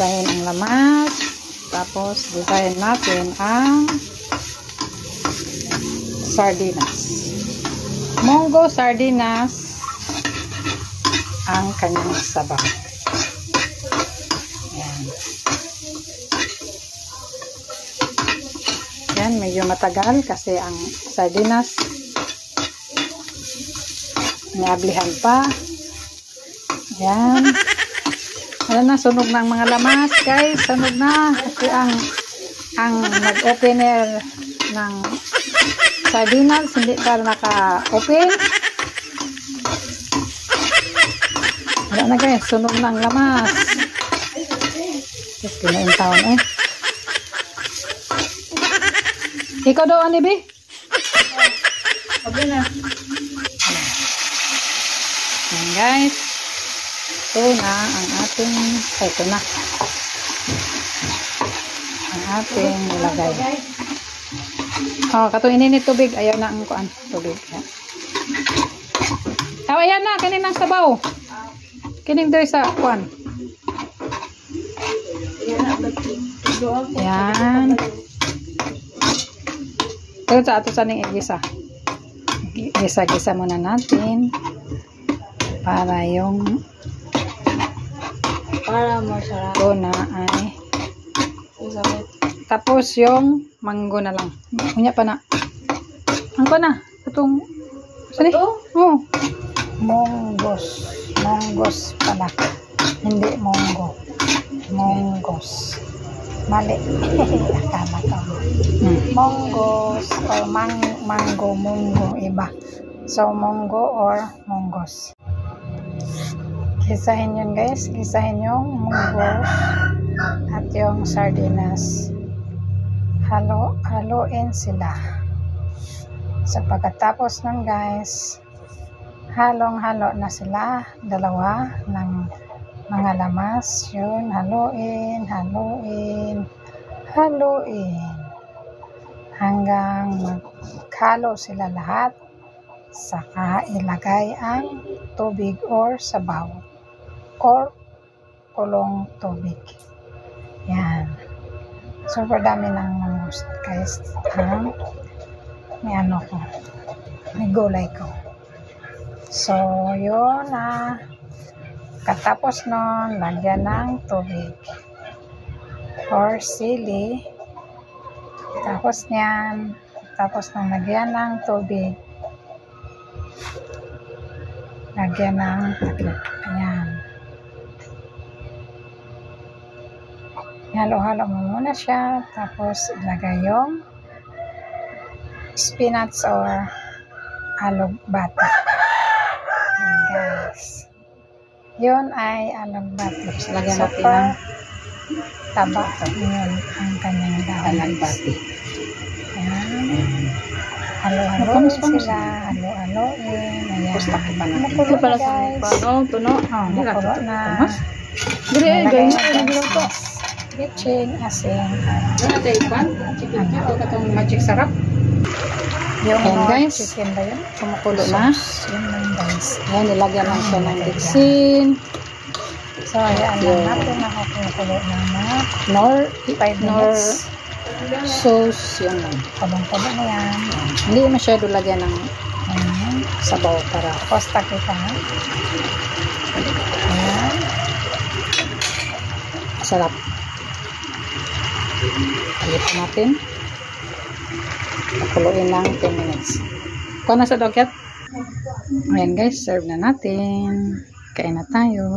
gisahin ang lamas. Tapos, gisahin natin ang sardinas. Munggo sardinas ang kanyang sabaw. Yan. Yan, medyo matagal kasi ang sardinas niablihan pa. Yan. Alam na, sunog na ang mga lamas, guys. Sunog na. Kasi ang nag-opener ng sardinas, hindi pa naka-open. Wala na, guys. Sunog na ang lamas. Tapos kinain taon, eh. Ikaw daw, Anibi? Okay na. Yan, guys. Ito na ang ating, ito na. Ang ating nilagay. Oh, katong ininit tubig. Ayaw na ang kuan. Tubig. Oh, ayan na. Kanin ang sabaw. Kining doy sa kuan. Yan. Ito sa ato sa ning igisa. Gisa-gisa muna natin. Para yung masarap. Ito na ay tapos yung manggo na lang. Unya pa na. Ang pa na. Itong saan eh? Oh. Monggos. Monggos pala. Hindi monggo. Monggos. Mali. Akala ko. Monggos or mango, munggo, iba. So, monggo or monggos. Gisahin yun, guys. Gisahin yung munggos at yung sardinas. Haluin sila. So, pagkatapos nun, guys, halong-halo na sila. Dalawa ng mga lamas. Yun, haluin, haluin, haluin. Hanggang maghalo sila lahat. Saka ilagay ang tubig or sabaw. Or kulong tubig. Yan. Super dami ng mangus, guys. May ano ko. May gulay ko. So, yun na. Katapos nun, lagyan ng tubig. Or sili. Tapos niyan. Tapos nang lagyan ng tubig. Lagyan ng takip. Ayan. Halo-halo mo muna siya. Tapos, ilagay yung spinach or alugbati. Ayan, guys. Yun ay alugbati. Lagyan natin super taba. Yun ang kanyang dahon. Alugbati. Ayan. Halo-halo sila. Halo-haloin. Ayan. Makulo pala sa pano, tuno. Makulo na. Dire, ganyan ang giluto. Kitchen, asin. Ano tayo pan? Chicken o katong magic sarap? Yung ayan, guys. Chicken ba yun? Kumukulo na. Yun lang, guys. Ayan, nilagyan lang siya ng bitsin. So, ayan lang natin. Nakakumukulo na na 5 minutes. Sauce, yun lang. Kabang-kabang na yan. Hindi masyado lagyan ng sabaw para Costa kita. ayan. Sarap. Palitan natin. Pakuluin lang 10 minutes. Kuha na sa dogyat. Ayan, guys, serve na natin. Kain na tayo.